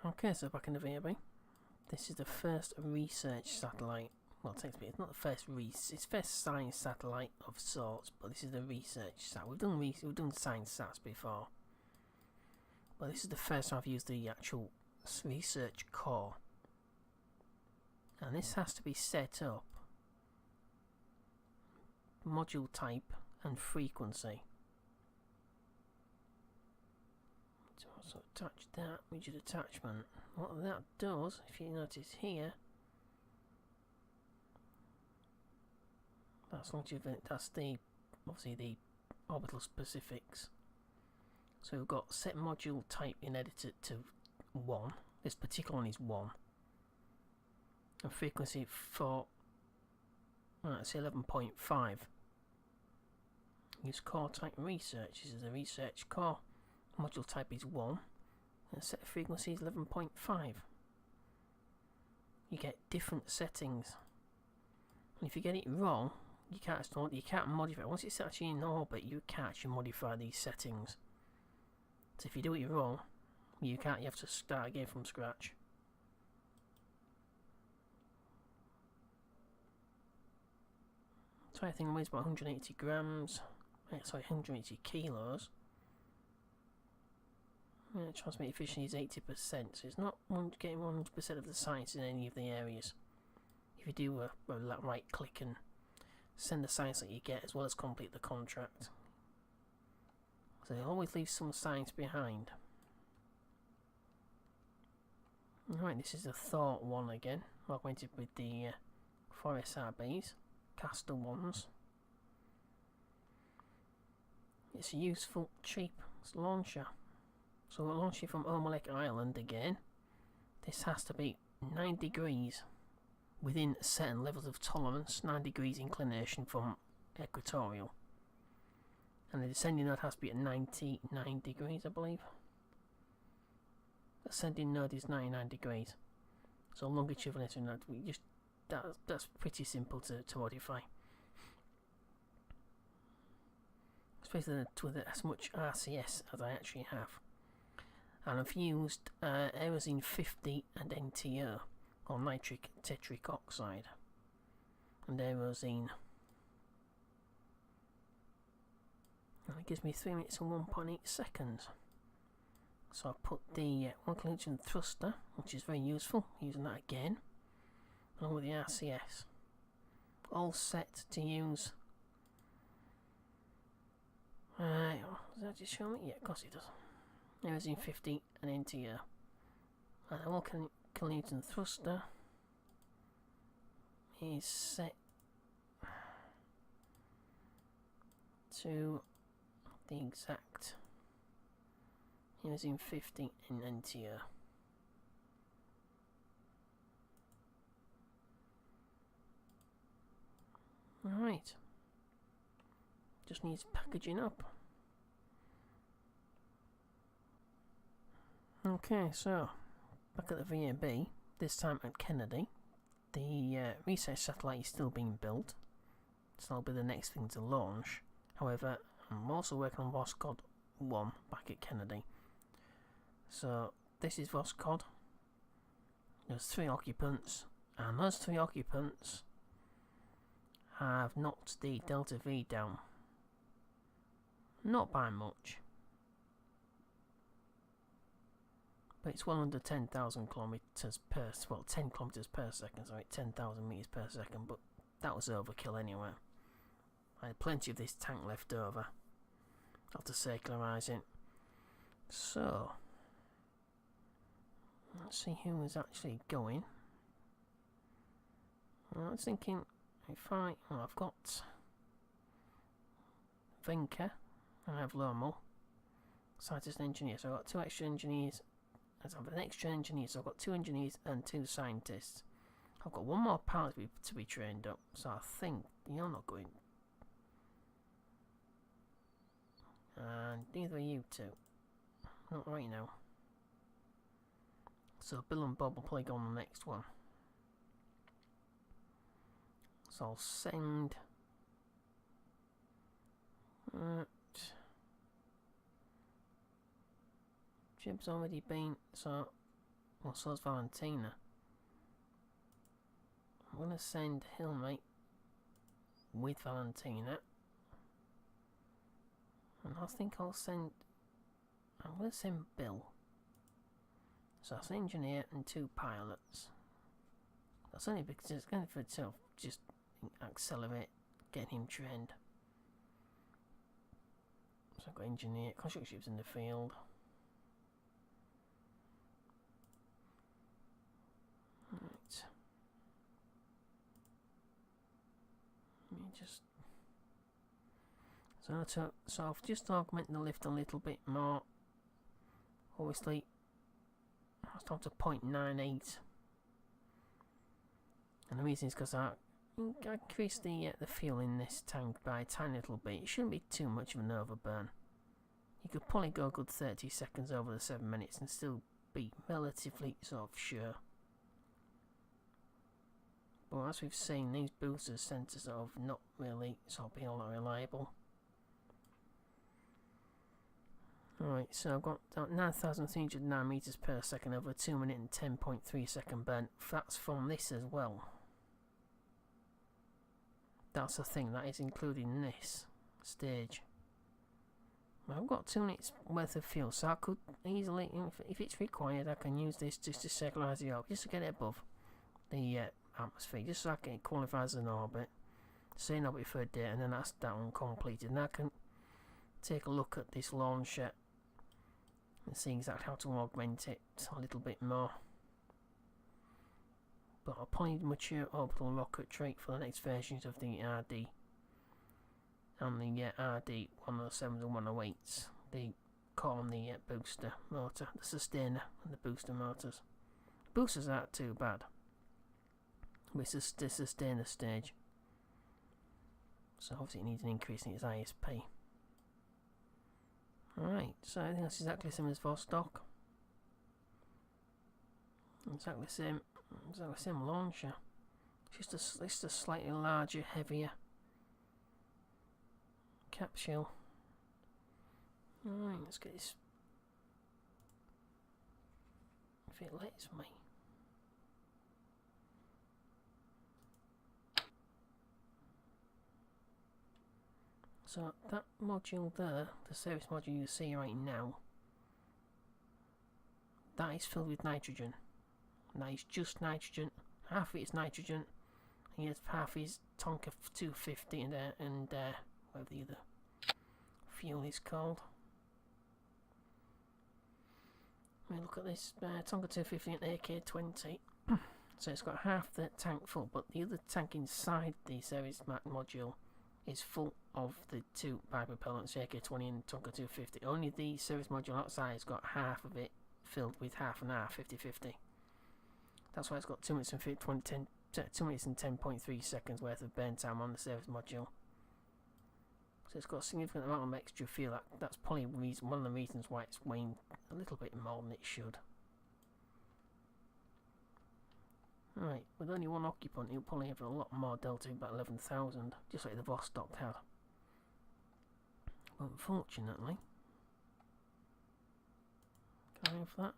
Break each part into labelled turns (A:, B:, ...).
A: Okay, so back in the VAB. This is the first research satellite. Well, technically, it's not the first it's first science satellite of sorts, but this is the research sat. We've done science sats before, but this is the first time I've used the actual research core, and this has to be set up. Module type and frequency. So attach that, rigid attachment. What that does, if you notice here, that's the obviously the orbital specifics. So we've got set module type in editor to 1. This particular one is 1, and frequency for let's say 11.5. Use core type research. This is the research core. Module type is 1, and set frequency is 11.5. You get different settings, and if you get it wrong, you can't modify. Once it's actually in orbit, you can't actually modify these settings. So if you do it wrong, you have to start again from scratch. So I think it weighs about 180 grams. Sorry, 180 kilos. Transmit efficiency is 80%, so it's not getting 100% of the science in any of the areas. If you do a right click and send the science that you get, as well as complete the contract. So it always leaves some science behind. Alright, this is the Thought one again, augmented with the 4 SRBs, caster ones. It's a useful, cheap launcher. So we're launching from Omelek Island again. This has to be 9 degrees within certain levels of tolerance, 9 degrees inclination from equatorial. And the descending node has to be at 99 degrees, I believe. The ascending node is 99 degrees. So longitudinal node, that's pretty simple to modify. Especially with as much RCS as I actually have. And I've used Aerosine 50 and NTO, or nitric tetric oxide, and Aerosine. And it gives me 3 minutes and 1.8 seconds. So I put the 1 collision thruster, which is very useful, using that again, along with the RCS. All set to use. Does that just show me? Yeah, of course it does. Aerosine 50 and NTO. And the 1 collision thruster is set to the exact Aerosine 50 and NTO. Alright. Just needs packaging up. Okay, so back at the VAB, this time at Kennedy. The research satellite is still being built, so that'll be the next thing to launch. However, I'm also working on Voskhod 1 back at Kennedy. So this is Voskhod. There's 3 occupants, and those 3 occupants have knocked the delta V down. Not by much, but it's well under 10,000 kilometers per, well, 10 kilometers per second, sorry, 10,000 meters per second, but that was overkill anyway. I had plenty of this tank left over after circularising. So, let's see who is actually going. I was thinking, I've got Venka, and I have Lomo, scientist and engineer, so I've got 2 extra engineers. As I have an extra engineer, so I've got 2 engineers and 2 scientists. I've got 1 more pilot to be trained up, so I think you're not going. And neither are you 2. Not right now. So Bill and Bob will probably go on the next one. So I'll send. Jib's already been, so Well, so's Valentina. I'm going to send Hillmate with Valentina. And I think I'm going to send Bill. So that's an engineer and 2 pilots. That's only because it's going for itself just accelerate, getting him trained. So I've got engineer, construction ships in the field. Right. Let me just... So I've just augmented the lift a little bit more. Obviously, it's down to 0.98. And the reason is because I increased the fuel in this tank by a tiny little bit. It shouldn't be too much of an overburn. You could probably go a good 30 seconds over the 7 minutes and still be relatively sort of sure. But as we've seen, these boosters tend to sort of not really sort of be all that reliable. Alright, so I've got 9,309 meters per second over a 2 minute and 10.3 second burn. That's from this as well. That's the thing, that is including this stage. I've got 2 minutes worth of fuel, so I could easily, if it's required, I can use this just to circularize the orbit, just to get it above the atmosphere, just so I can qualify as an orbit, stay in orbit for a day, and then that's that one completed. And I can take a look at this launcher and see exactly how to augment it a little bit more. But I'll probably mature orbital rocketry for the next versions of the RD and the RD 107s and 108s. The core and the booster motor, the sustainer and the booster motors. Boosters aren't too bad, but it's the sustainer stage. So obviously it needs an increase in its ISP. Alright, so I think that's exactly the same as Voskhod. Exactly the same launcher. It's just a slightly larger, heavier capsule. Alright, let's get this. If it lets me. So that module there, the service module you see right now, that is filled with nitrogen. That is just nitrogen. Half of it is nitrogen, and half is Tonka 250 and whatever the other fuel is called. Let me look at this Tonka 250 and AK-20. So it's got half the tank full, but the other tank inside the service module is full of the 2 bipropellants, AK-20 and Tonka 250. Only the service module outside has got half of it filled with half and half, 50-50. That's why it's got 2 minutes and 2 minutes and 10.3 seconds worth of burn time on the service module. So it's got a significant amount of extra fuel. That's probably one of the reasons why it's weighing a little bit more than it should. Right, with only one occupant, you'll probably have a lot more delta, about 11,000, just like the Voskhod had. But unfortunately, can I have that?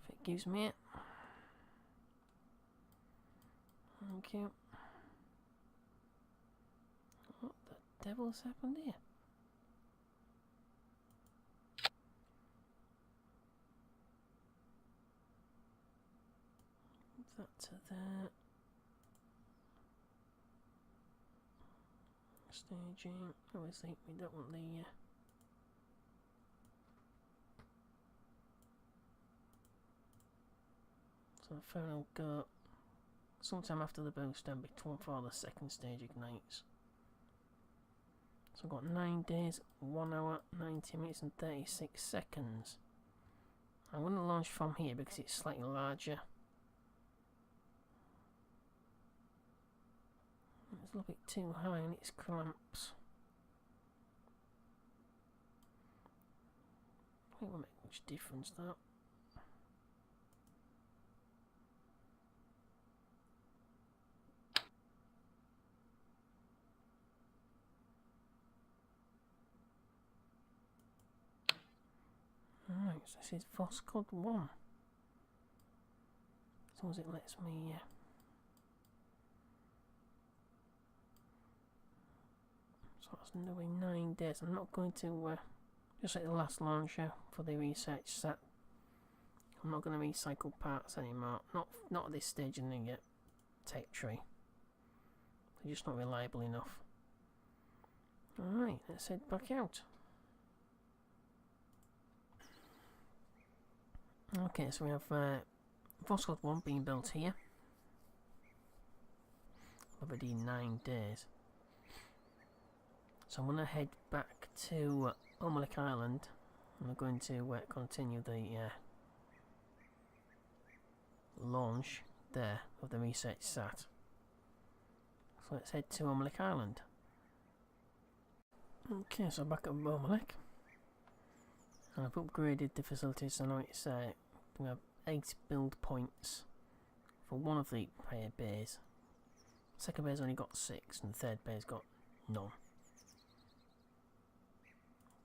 A: If it gives me it. Thank you. What the devil's happened here? That to there. Staging. Obviously, we don't want the. So the phone will go sometime after the boost and before the second stage ignites. So I've got 9 days, 1 hour, 90 minutes and 36 seconds. I'm going to launch from here because it's slightly larger. It's a little bit too high and its clamps. It won't make much difference that. Alright, So this is Voskhod 1. As long as it lets me... So that's another 9 days. I'm not going to... just like the last launcher for the research set. I'm not going to recycle parts anymore. Not at this stage in the tech tree. They're just not reliable enough. Alright, let's head back out. Okay, so we have Voskhod 1 being built here. Already 9 days. So I'm going to head back to Omelek Island. And we're going to continue the launch there of the research sat. So let's head to Omelek Island. Okay, so back at Omelek. And I've upgraded the facilities, so now it's we have 8 build points for one of the player bays. Second bay's only got 6 and the third bay's got none.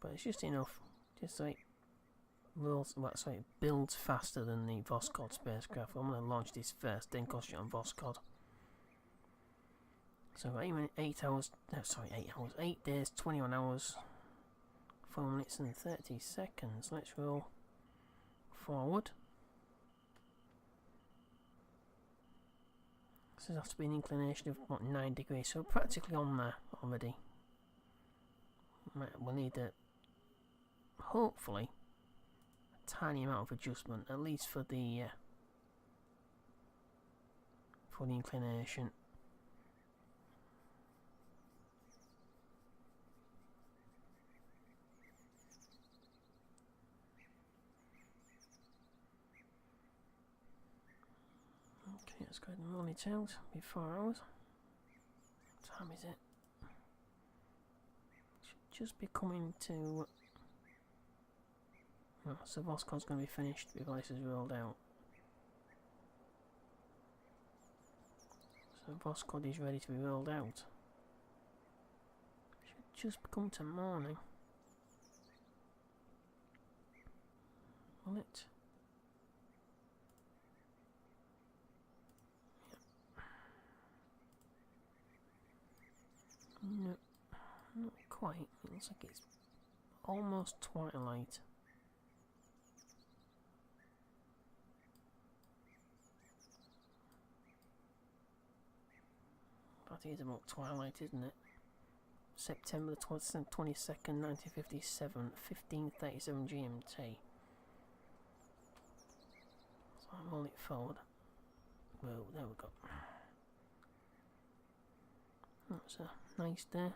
A: But it's just enough, just like it builds faster than the Voskhod spacecraft. I'm going to launch this first, then concentrate on Voskhod. So 8 hours, no sorry 8 hours, 8 days, 21 hours, 4 minutes and 30 seconds. Let's roll forward. This has to be an inclination of what, 9 degrees, so practically on there already. We'll need hopefully a tiny amount of adjustment, at least for the inclination. Okay, let's go ahead and roll it out. Be 4 hours. What time is it? Should just be coming to... Oh, so Voskod's going to be finished before this is rolled out. So Voskhod is ready to be rolled out. Should just come to morning. Will it? No, not quite. It looks like it's almost twilight. I think it's about twilight, isn't it? September the 22nd, 1957, 15:37 GMT. So I'll roll it forward. Well, there we go. That's a nice day.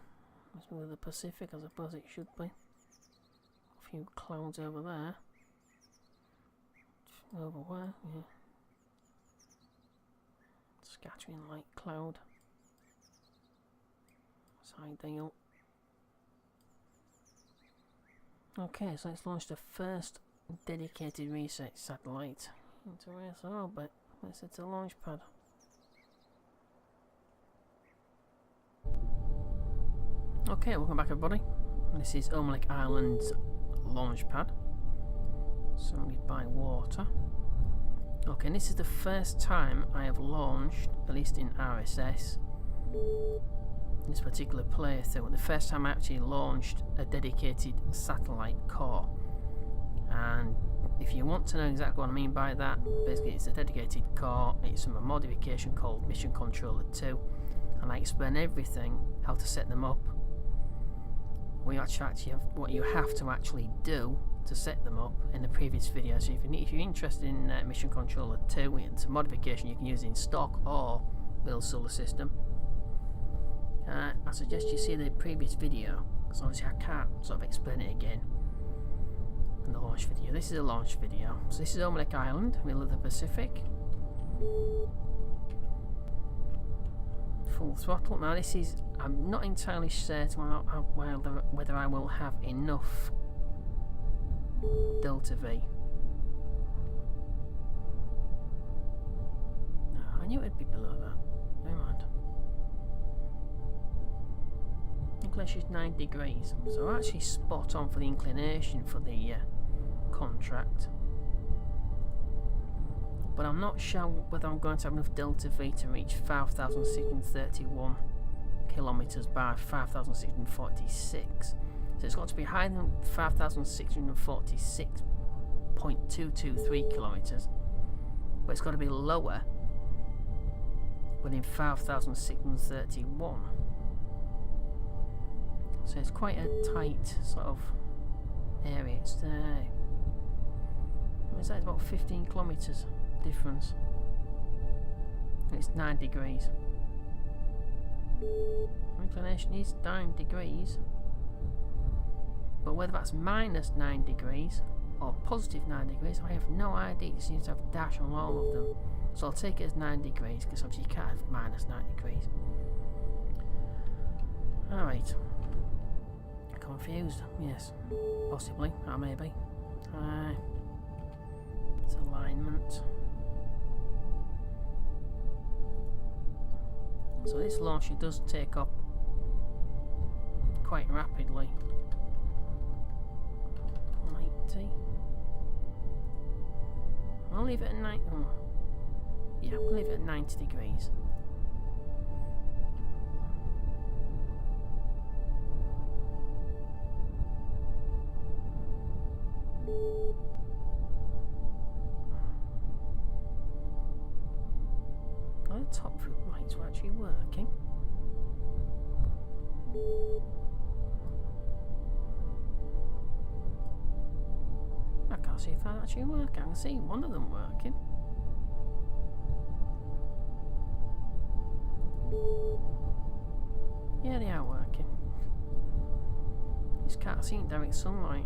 A: Must be with the Pacific, I suppose it should be. A few clouds over there. Over where? Yeah. Scattering light cloud. It's ideal. Okay, so let's launch the first dedicated research satellite into Earth's orbit. Let's hit the launch pad. Okay, welcome back everybody. This is Omelek Island's launch pad, surrounded by water. Okay, and this is the first time I have launched, at least in RSS, this particular playthrough, the first time I actually launched a dedicated satellite core. And if you want to know exactly what I mean by that, basically it's a dedicated core, it's from a modification called Mission Controller 2, and I explain everything, how to set them up, what you have to actually do to set them up in the previous video. So if you're interested in Mission Controller 2, it's a modification you can use in stock or build solar system. I suggest you see the previous video, because obviously I can't sort of explain it again in the launch video. This is a launch video. So this is Omelek Island, middle of the Pacific. Full throttle. Now this is, I'm not entirely certain whether I will have enough Delta V. No, I knew it'd be below that. Never mind. Inclination is 9 degrees, so I'm actually spot on for the inclination for the contract. But I'm not sure whether I'm going to have enough delta V to reach 5,631 kilometers by 5,646. So it's got to be higher than 5,646.223 kilometers, but it's got to be lower within 5,631. So it's quite a tight sort of area. It's it's about 15 kilometers difference. And it's 9 degrees. Inclination is 9 degrees, but whether that's minus 9 degrees or positive 9 degrees, I have no idea. It seems to have a dash on all of them, so I'll take it as 9 degrees, because obviously you can't have minus 9 degrees. Alright. Confused? Yes. Possibly. Or maybe. It's alignment. So this launcher does take up quite rapidly. 90. I'll leave it at 90. Oh. Yeah, I'll leave it at 90 degrees. Oh, the top view lights were actually working. I can't see if that actually working. I can see one of them working. Yeah, they are working. Just can't see in direct sunlight.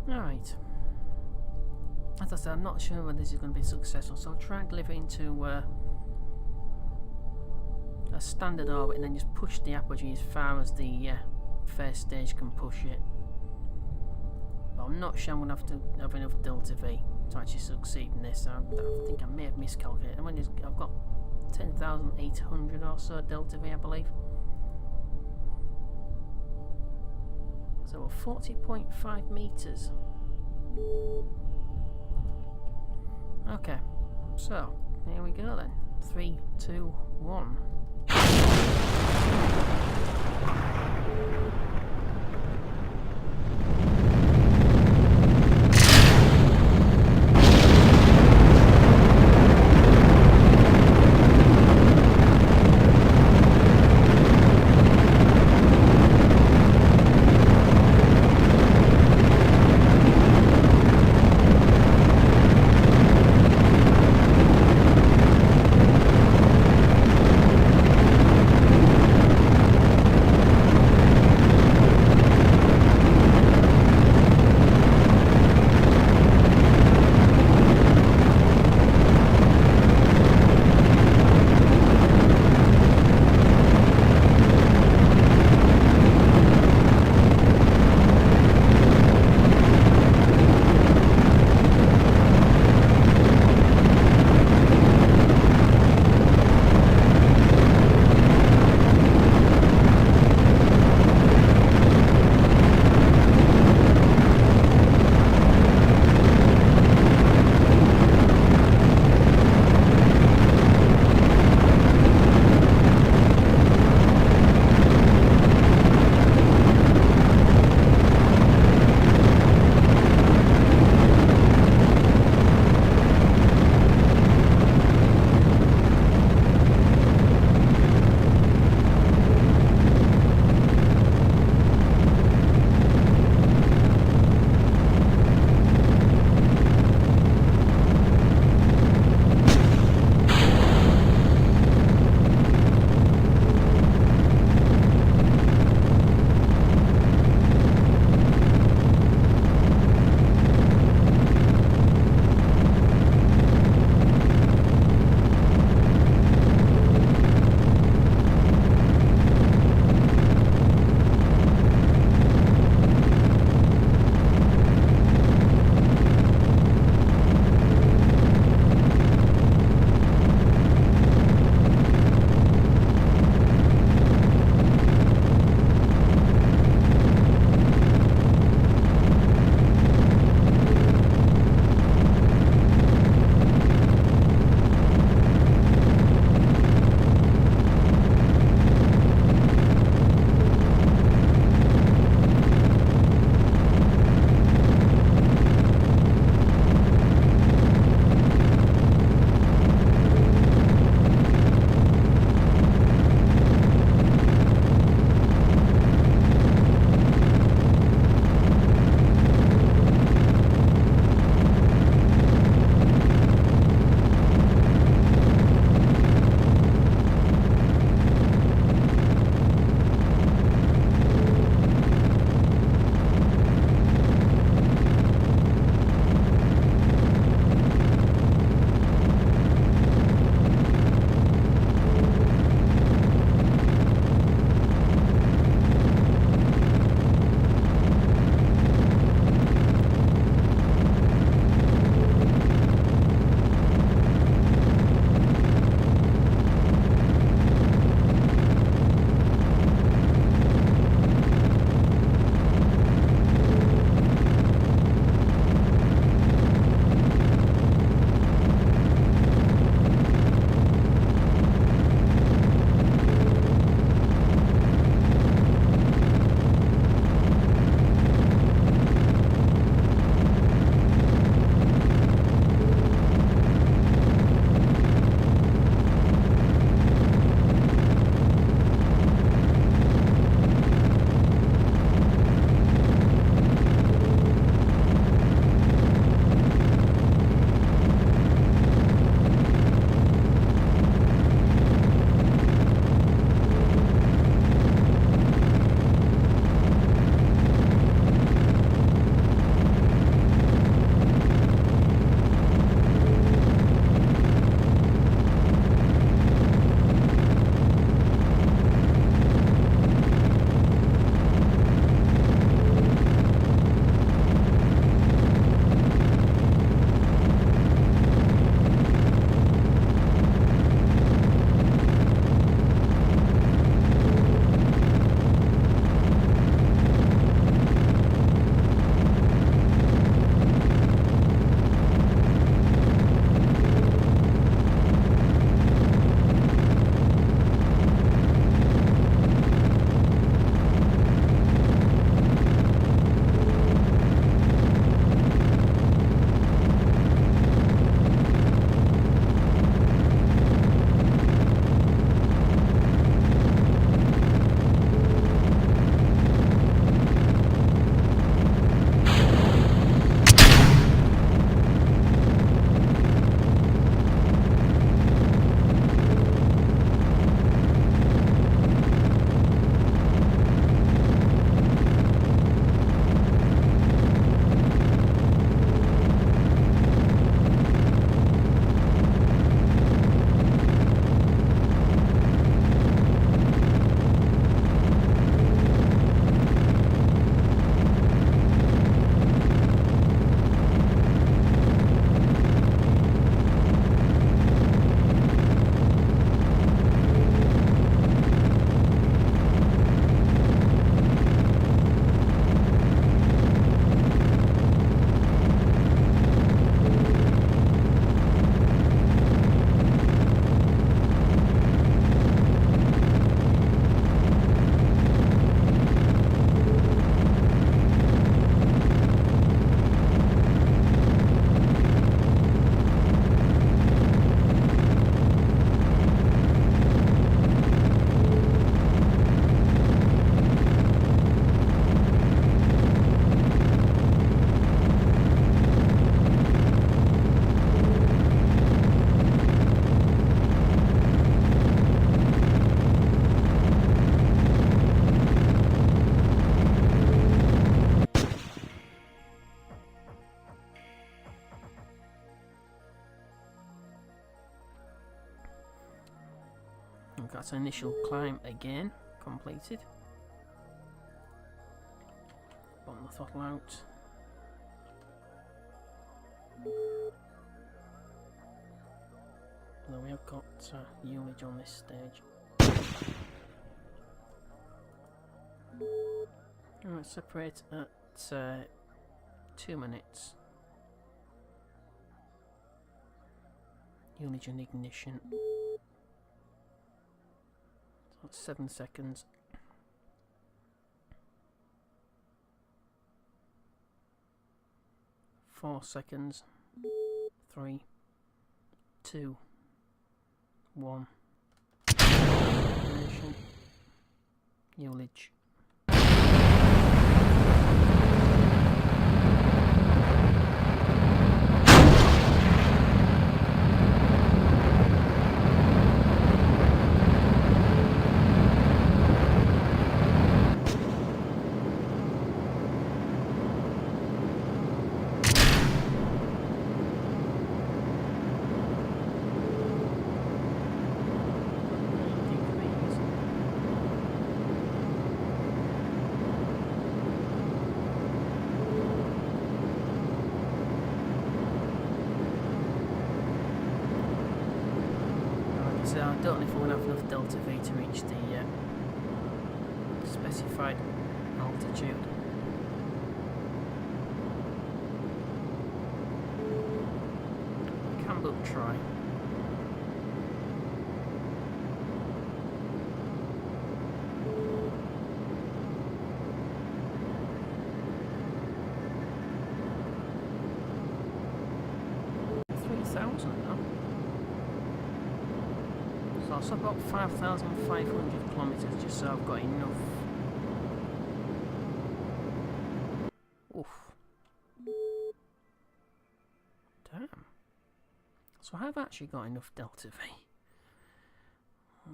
A: Alright. As I said, I'm not sure whether this is going to be successful, so I'll try and deliver into a standard orbit and then just push the apogee as far as the first stage can push it. But I'm not sure I'm going to have to have enough delta V to actually succeed in this. I think I may have miscalculated. I've got 10,800 or so delta V, I believe. So 40.5 meters. Okay, so here we go then. 3, 2, 1. We've got an initial climb again, completed. Bottom the throttle out. Now we have got ullage on this stage. Alright, separate at 2 minutes. Ullage and ignition. So that's 7 seconds. 4 seconds. 3, 2, 1. Ignition. Ullage. So I don't know if we're going to have enough delta V to reach the specified altitude. We can but try. So about 5,500 kilometers, just so I've got enough. Oof. Damn. So I have actually got enough delta V.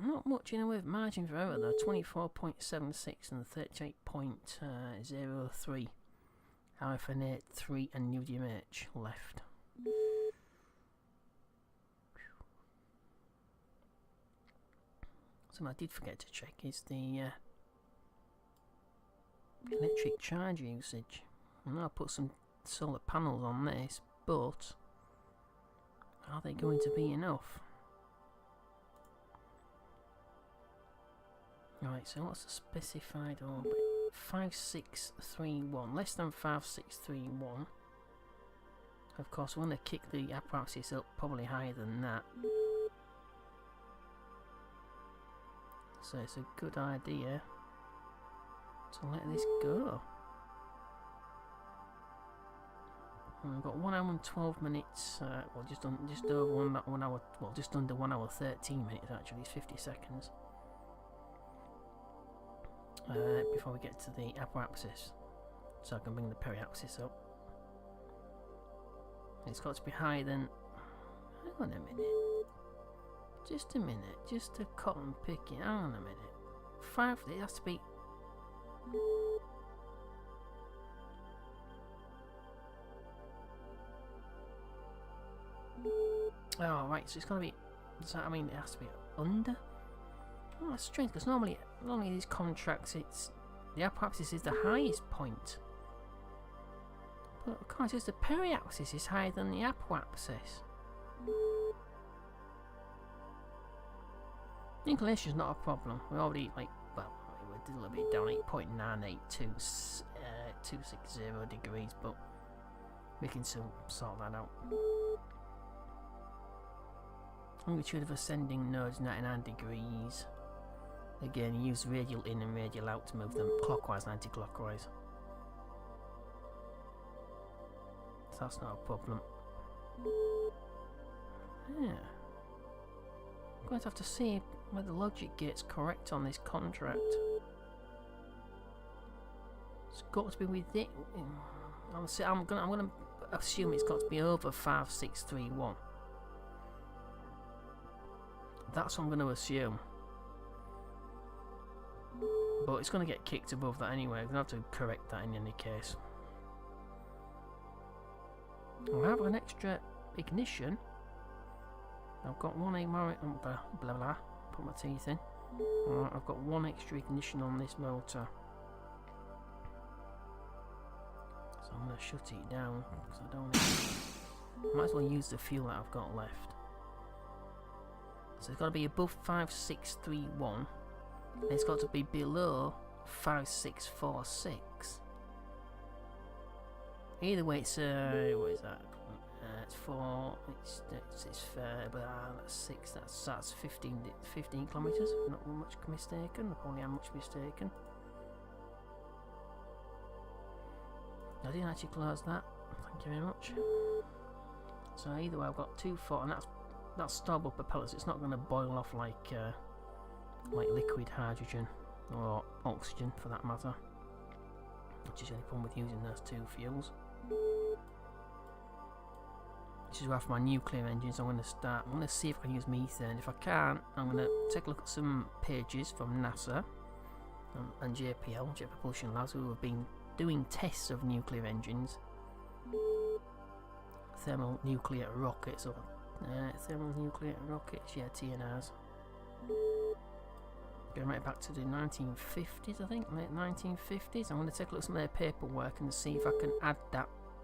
A: Not much in the way of margin for error though. 24.76 and 38.03. RFNA 3 and UDMH left. Something I did forget to check is the electric charge usage. I know I put some solar panels on this, but are they going to be enough? Right, so what's the specified orbit? 5631, less than 5631. Of course, when they kick the apparatus up, probably higher than that. So it's a good idea to let this go. And we've got 1 hour and 12 minutes, well just over 1 hour, well just under 1 hour 13 minutes actually, it's 50 seconds. Before we get to the apophysis, so I can bring the periapsis up. It's got to be higher than, hang on a minute. Just a minute, just a cotton picking. Hang on a minute. 5, it has to be. Oh, right, so it's gonna be. Does that mean it has to be under? Oh, that's strange because normally these contracts, it's the apoapsis is the highest point. But of course, it's the periapsis is higher than the apoapsis. Inclination is not a problem. We're already we did a little bit down 8.98260 degrees, but we can still sort that out. Longitude of ascending nodes 99 degrees. Again, use radial in and radial out to move them clockwise and anti-clockwise. So that's not a problem. Yeah. I'm going to have to see whether the logic gate's correct on this contract. It's got to be within. I'm gonna assume it's got to be over 5631. That's what I'm going to assume. But it's going to get kicked above that anyway. I'm going to have to correct that in any case. I'll have an extra ignition. I've got 1 more blah blah blah. put my teeth in. Alright, I've got one extra ignition on this motor. So I'm going to shut it down, because I don't need... Might as well use the fuel that I've got left. So it's got to be above 5631. And it's got to be below 5646. Either way, it's what is that? It's 4. It's that's 6. That's 15 kilometers. Not much mistaken. Only I'm much mistaken. I didn't actually close that. Thank you very much. So either way, I've got 2-4, and that's starboard propellers. It's not going to boil off like liquid hydrogen or oxygen for that matter, which is the only problem with using those two fuels. Which is why for my nuclear engines I'm going to see if I can use methane. If I can't, I'm going to take a look at some pages from NASA and JPL, Jet Propulsion Labs, who have been doing tests of nuclear engines, thermonuclear rockets, or thermonuclear rockets, yeah, TNRs. Going right back to the 1950s, I think, late 1950s. I'm going to take a look at some of their paperwork and see if I can add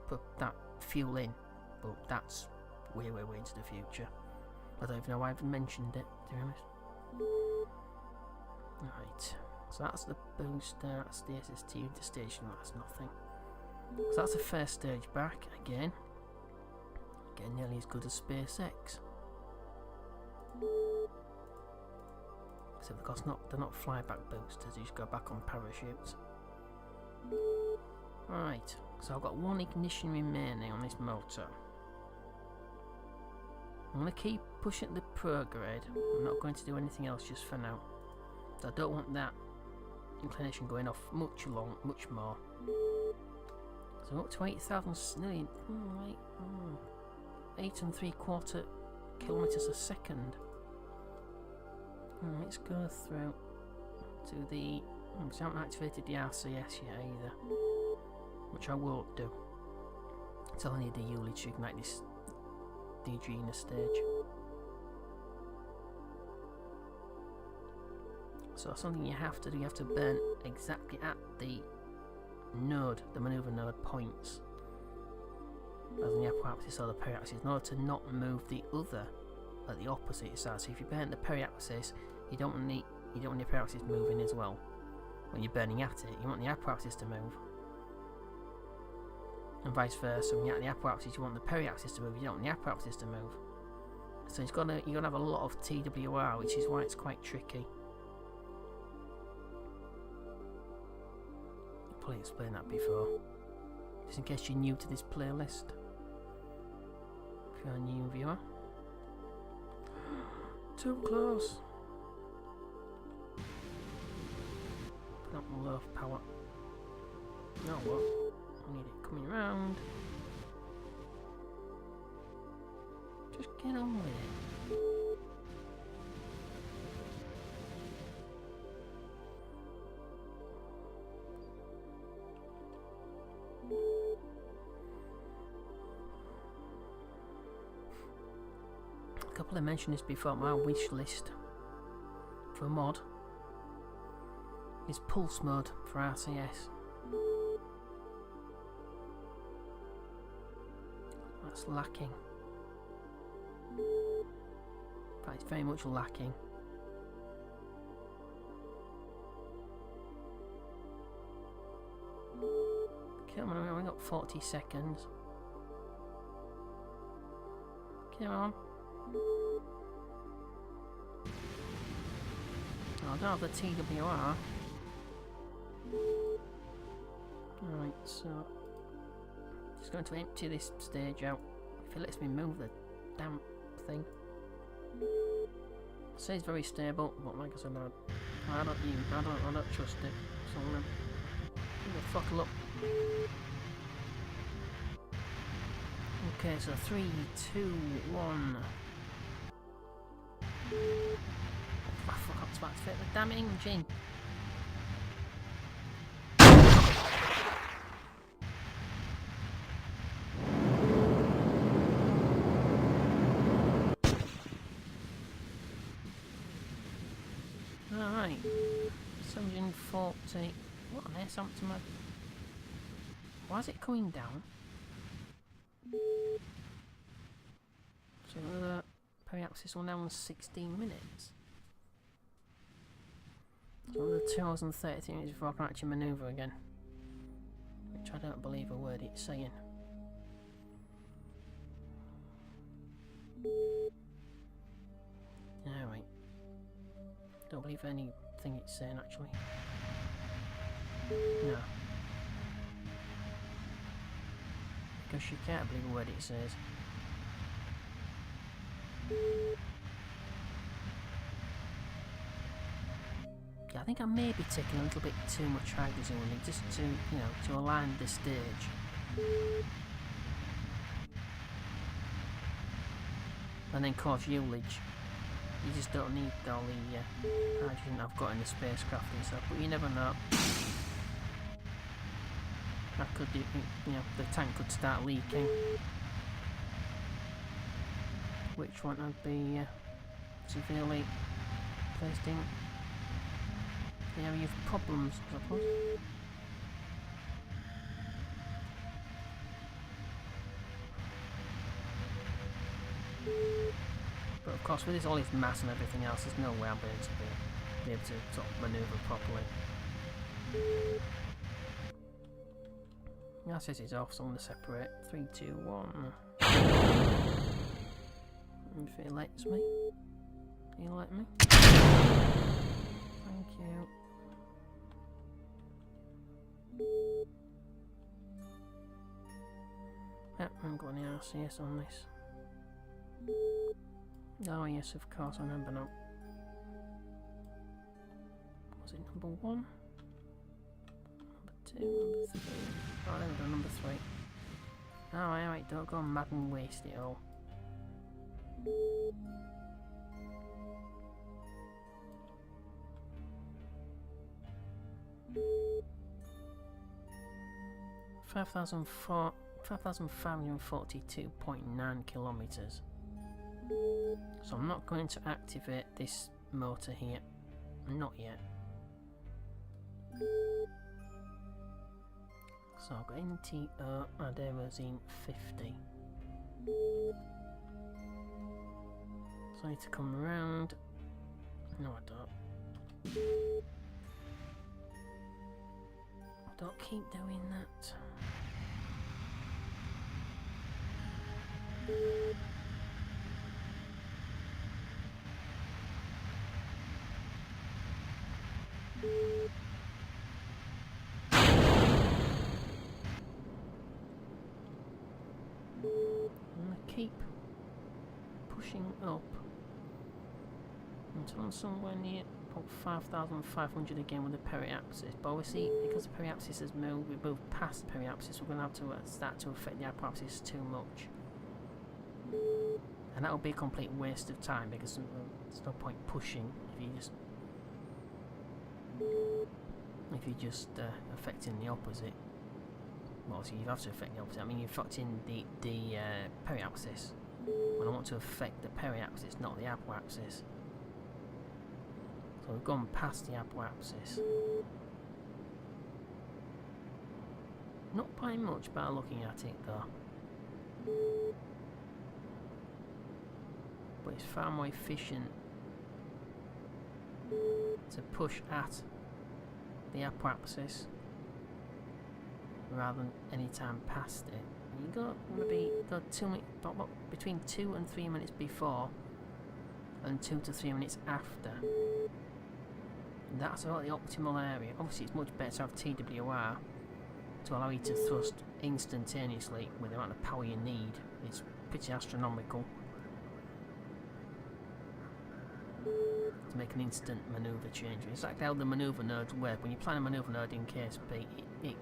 A: put that fuel in. But that's way into the future. I don't even know why I've mentioned it, to be honest. Right, so that's the booster, that's the SST into station, that's nothing. So that's the first stage back, again nearly as good as SpaceX. Except because they're not flyback boosters, you just go back on parachutes. Right, so I've got one ignition remaining on this motor. I'm going to keep pushing the prograde. I'm not going to do anything else just for now. I don't want that inclination going off much more. So up to 8,000, nearly 8 3/4 kilometers a second. Let's go through to the... I haven't activated the RSS yet either, which I won't do until I need the ULI to ignite this DG in a stage. So something you have to do, you have to burn exactly at the node, the manoeuvre node points, as in the apoapsis or the periapsis, in order to not move the other at the opposite side. So if you burn the periapsis, you don't want the periapsis moving as well. When you're burning at it, you want the apoapsis to move, and vice versa. When you're at the apoapsis, you want the periapsis to move. You don't want the apoapsis to move. So you're gonna have a lot of TWR, which is why it's quite tricky. I'll probably explain that before, just in case you're new to this playlist. If you're a new viewer. Too close. Not low power. No, what? I need it coming around. Just get on with it. A couple I mentioned this before. My wish list for a mod is pulse mode for RCS. That's lacking. In fact, it's very much lacking. Come on, we've only got 40 seconds. Come on. Oh, I don't have the TWR. Alright, so just going to empty this stage out. If it lets me move the damn thing. It says very stable, but like I said, I don't trust it. So I'm gonna throttle up. Okay, so 3, 2, 1. I forgot to activate the damn engine. 740. What on earth happened to my... Why is it coming down? So the periapsis will now on 16 minutes. So another 2 hours and 30 minutes before I can actually manoeuvre again. Which I don't believe a word it's saying. Alright. Don't believe anything it's saying actually. No. Because you can't believe a word it says. Yeah, I think I may be taking a little bit too much hydrogen with it, just to, you know, to align the stage. And then, of course, ullage. You just don't need all the hydrogen I've got in the spacecraft and stuff, but you never know. That could, you know, the tank could start leaking. Which one I'd be severely placed in the area of problems, I suppose. But of course, with all this mass and everything else, there's no way I'll be able to sort of manoeuvre properly. That says it's off, so I'm going to separate. 3, 2, 1. If it lets me. You let me? Thank you. Yep, I haven't got any RSS on this. Oh yes, of course, I remember now. Was it number 1? Number 2? Number 3? Oh, there we go, number 3. Oh, alright, don't go mad and waste it all. $5,542.9 kilometers. So I'm not going to activate this motor here, not yet. So I've got NTO adenosine 50. So I need to come around. No, I don't. Don't keep doing that. Keep pushing up until I'm somewhere near 5,500 again with the periapsis. But obviously, because the periapsis has moved, we've moved past the periapsis, we're going to have to start to affect the apoapsis too much. And that will be a complete waste of time because there's no point pushing if you're just affecting the opposite. Well, so you have to affect the opposite. I mean, you're affecting the periapsis. Well, I want to affect the periapsis, not the apoapsis. So we've gone past the apoapsis. Not by much by looking at it, though. But it's far more efficient to push at the apoapsis rather than any time past it. You got maybe between 2 and 3 minutes before and 2 to 3 minutes after. That's about the optimal area. Obviously it's much better to have TWR to allow you to thrust instantaneously with the amount of power you need. It's pretty astronomical to make an instant manoeuvre change. It's like how the manoeuvre nodes work. When you plan a manoeuvre node in KSP, it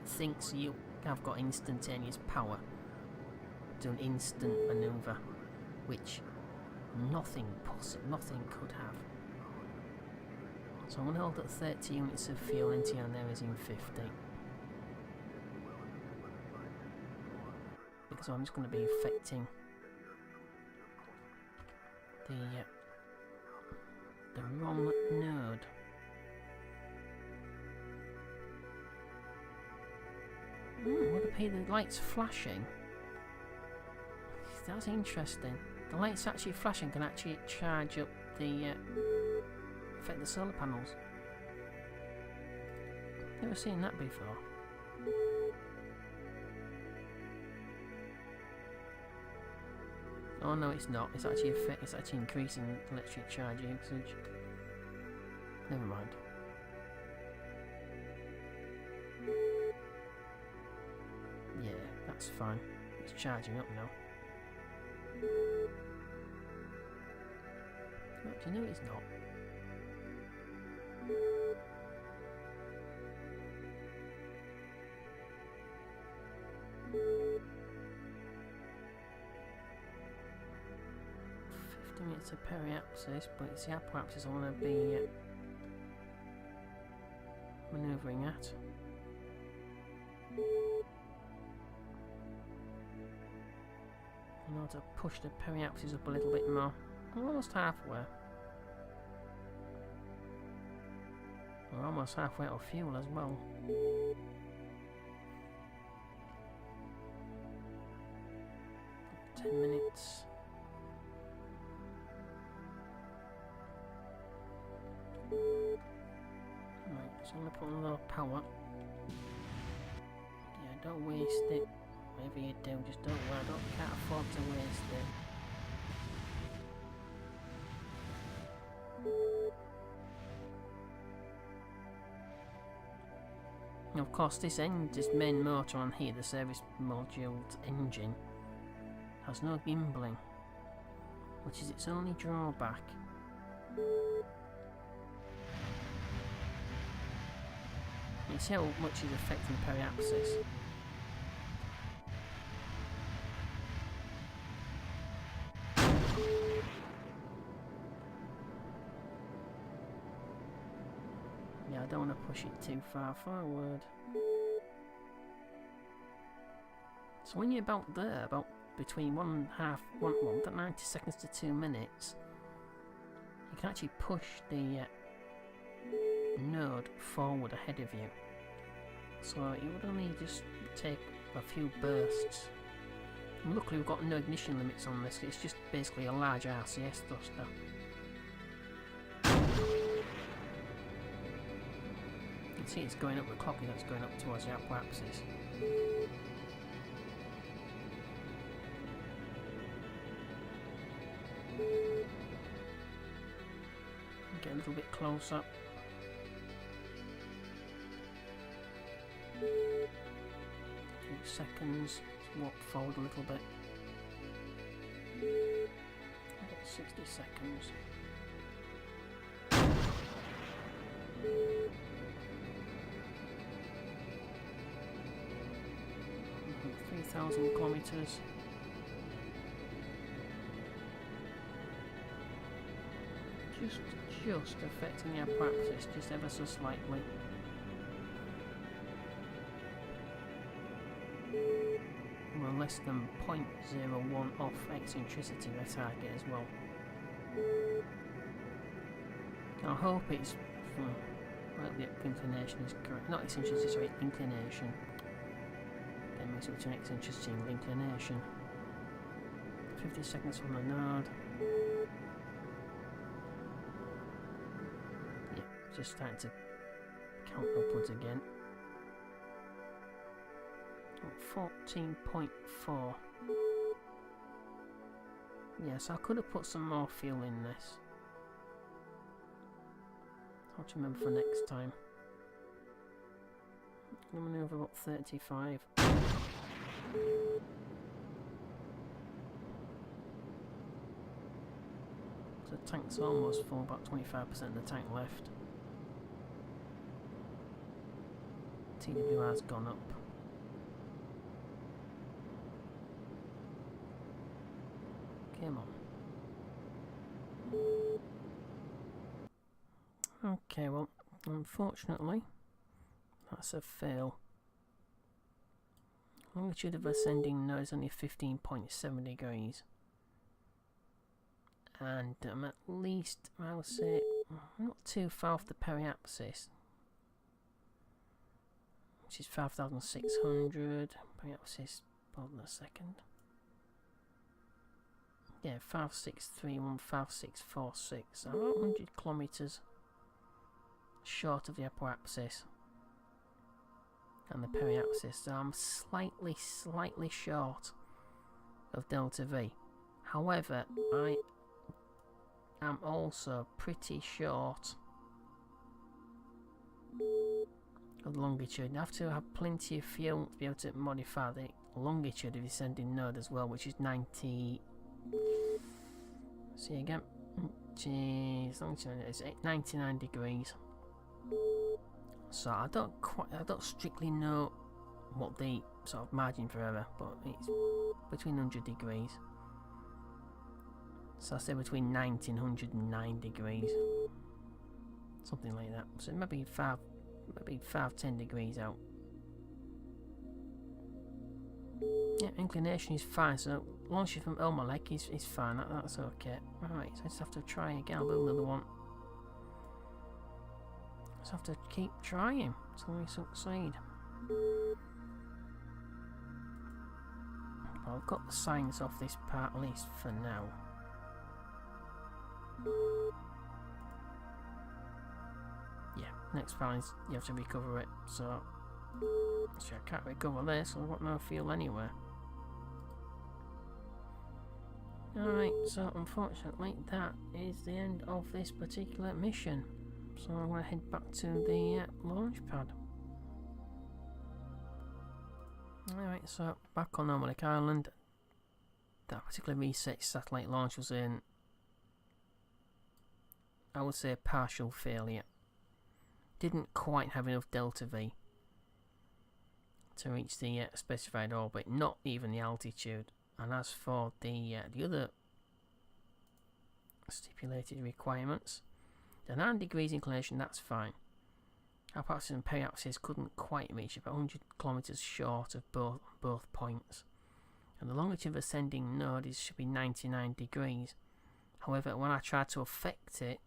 A: thinks you have got instantaneous power to an instant manoeuvre, which nothing could have. So I'm going to hold at 30 units of fuel, NT on there is in 50. Because I'm just going to be affecting the the wrong node. Would appear the light's flashing. That's interesting. The light's actually flashing can actually charge up the affect the solar panels. Never seen that before. Oh no, it's not. It's actually it's actually increasing electric charge usage. Never mind. Yeah, that's fine. It's charging up now. Actually, no, it's not. It's a periapsis, but it's the apoapsis I want to be manoeuvring at. In order to push the periapsis up a little bit more. We're almost halfway. We're almost halfway out of fuel as well. $10 minutes. Right, so I'm going to put on low power. Yeah, don't waste it. Whatever you do, just don't worry. Can't afford to waste it. And of course, this main motor on here, the service module's engine, has no gimbling, which is its only drawback. You see how much is affecting periapsis. Yeah, I don't want to push it too far forward. So when you're about there, about between 90 seconds to 2 minutes, you can actually push the node forward ahead of you. So it would only just take a few bursts. And luckily we've got no ignition limits on this, it's just basically a large RCS thruster. You can see it's going up, the clock is going up towards the apoapsis. Get a little bit closer. Few seconds, just walk forward a little bit. About 60 seconds. 3,000 kilometers. Just affecting the apoapsis, just ever so slightly. We're less than 0.01 off eccentricity by target as well. I hope it's well, the inclination is correct. Not eccentricity, sorry, inclination. That makes it between eccentricity and inclination. 50 seconds from the node. Yeah, just starting to count upwards again. 14.4. Yes, I could have put some more fuel in this. I'll have to remember for next time. I'm going to move about 35. So the tank's almost full, about 25% of the tank left. TWR's gone up. Come on. Okay, well, unfortunately, that's a fail. Longitude of ascending node is only 15.7 degrees. And I'm at least, I'll say, not too far off the periapsis, which is 5,600. Periapsis, hold on a second. Yeah, 5631, 5646. About 100 kilometres short of the apoapsis and the periapsis. So I'm slightly short of delta V. However, I am also pretty short of longitude. You have to have plenty of fuel to be able to modify the longitude of the ascending node as well, which is 90. See again. Jeez, longitude is 99 degrees. So I don't strictly know what the sort of margin for error, but it's between 100 degrees. So I say between 90 and 109 degrees, something like that. So maybe 10 degrees out. Yeah, inclination is fine. So launching from Omelek is fine. That's okay. Alright, so I just have to try again. I'll build another one. Just have to keep trying until we succeed. Well, I've got the signs off this part at least for now. Yeah, next part is you have to recover it. So I can't recover this, so I've got no fuel anywhere. Alright, so unfortunately that is the end of this particular mission. So I'm going to head back to the launch pad. Alright, so back on Omelek Island. That particular research satellite launch was in, I would say, a partial failure. Didn't quite have enough delta V to reach the specified orbit, not even the altitude. And as for the other stipulated requirements, the 9 degrees inclination, that's fine. Apoapsis and periapsis couldn't quite reach, about 100 kilometres short of both points. And the longitude of ascending node should be 99 degrees. However, when I tried to affect it,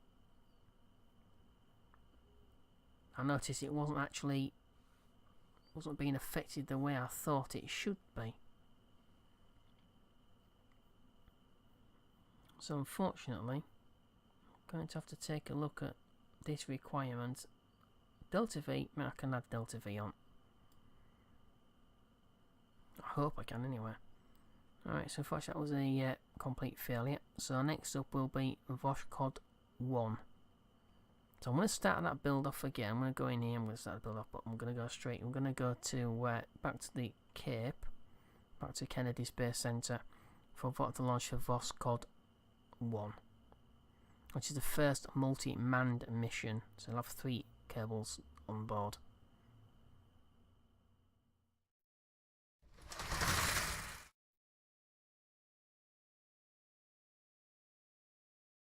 A: I noticed it wasn't being affected the way I thought it should be. So unfortunately, I'm going to have to take a look at this requirement. Delta V, I can add delta V on. I hope I can anyway. Alright, so unfortunately that was a complete failure. So next up will be Voskhod 1. So I'm going to start that build off again. I'm going to go in here, I'm going to start the build off, but I'm going to go straight. I'm going to go to back to the Cape, back to Kennedy Space Centre for the launch of Voskhod 1, which is the first multi-manned mission. So I'll have 3 Kerbals on board.